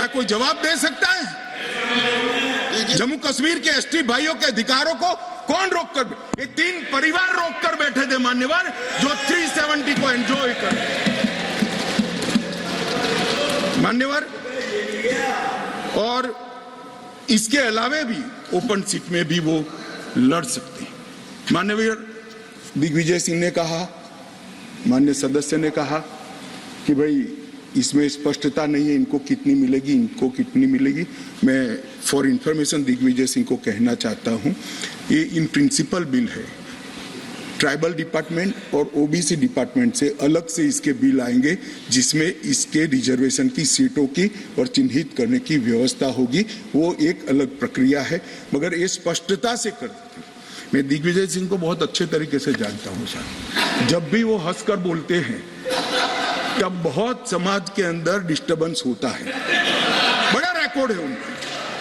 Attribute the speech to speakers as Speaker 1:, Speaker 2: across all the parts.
Speaker 1: कोई जवाब दे सकता है? जम्मू कश्मीर के एसटी भाइयों के अधिकारों को कौन रोक कर, ये 3 परिवार रोक कर बैठे थे मान्यवर, जो 370 को एंजॉय कर मान्यवर। और इसके अलावे भी ओपन सीट में भी वो लड़ सकते हैं। माननीय दिग्विजय सिंह ने कहा, माननीय सदस्य ने कहा कि भाई इसमें स्पष्टता नहीं है, इनको कितनी मिलेगी, इनको कितनी मिलेगी। मैं फॉर इंफॉर्मेशन दिग्विजय सिंह को कहना चाहता हूं, ये इन प्रिंसिपल बिल है। ट्राइबल डिपार्टमेंट और ओबीसी डिपार्टमेंट से अलग से इसके बिल आएंगे, जिसमें इसके रिजर्वेशन की सीटों की और चिन्हित करने की व्यवस्था होगी। वो एक अलग प्रक्रिया है, मगर ये स्पष्टता से कर देते। मैं दिग्विजय सिंह को बहुत अच्छे तरीके से जानता हूँ सर। जब भी वो हंसकर बोलते हैं तब बहुत समाज के अंदर डिस्टर्बेंस होता है। बड़ा रिकॉर्ड है उनका,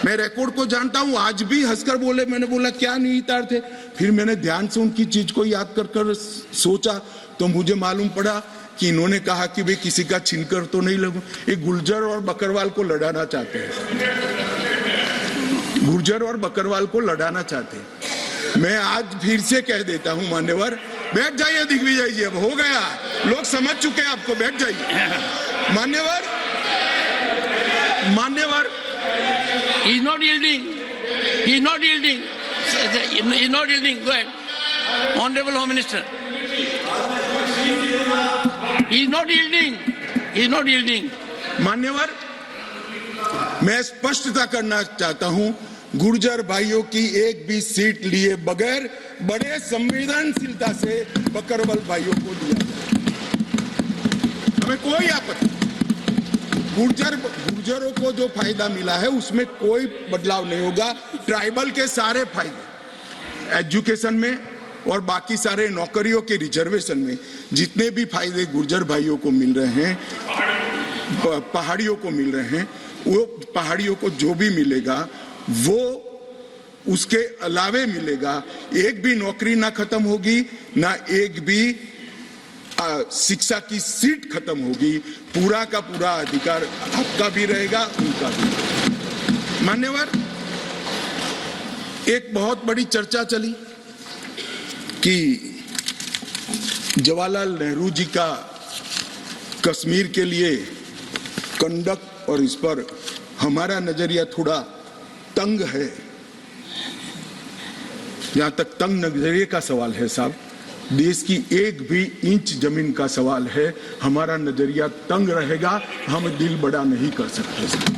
Speaker 1: मैं रिकॉर्ड को जानता हूं। आज भी हंसकर बोले, मैंने बोला क्या निहितार्थ थे, फिर मैंने ध्यान से उनकी चीज को याद कर सोचा तो मुझे मालूम पड़ा कि इन्होंने कहा कि भाई किसी का छीनकर तो नहीं लगूं। ये गुर्जर और बकरवाल को लड़ाना चाहते हैं, गुर्जर और बकरवाल को लड़ाना चाहते हैं। मैं आज फिर से कह देता हूं मान्यवर, बैठ जाइए दिग्विजय जी, अब हो गया, लोग समझ चुके हैं आपको, बैठ जाइए मान्यवर। मान्यवर
Speaker 2: He is not yielding. He is not yielding. He is not yielding. Go ahead. Honorable Home Minister. He is not yielding. He is not yielding.
Speaker 1: मान्यवर, मैं स्पष्टता करना चाहता हूं, गुर्जर भाइयों की एक भी सीट लिए बगैर बड़े संवेदनशीलता से बकरवाल भाइयों को दिया जाए, हमें कोई आपत्ति। गुर्जरों को जो फायदा मिला है उसमें कोई बदलाव नहीं होगा। ट्राइबल के सारे फायदे एजुकेशन में और बाकी सारे नौकरियों के रिजर्वेशन में जितने भी फायदे गुर्जर भाइयों को मिल रहे हैं, पहाड़ियों को मिल रहे हैं, वो पहाड़ियों को जो भी मिलेगा वो उसके अलावे मिलेगा। एक भी नौकरी ना खत्म होगी, ना एक भी शिक्षा की सीट खत्म होगी। पूरा का पूरा अधिकार आपका भी रहेगा, उनका भी। मान्यवर, एक बहुत बड़ी चर्चा चली कि जवाहरलाल नेहरू जी का कश्मीर के लिए कंडक्ट, और इस पर हमारा नजरिया थोड़ा तंग है। जहां तक तंग नजरिए का सवाल है साहब, देश की एक भी इंच जमीन का सवाल है, हमारा नजरिया तंग रहेगा, हम दिल बड़ा नहीं कर सकते।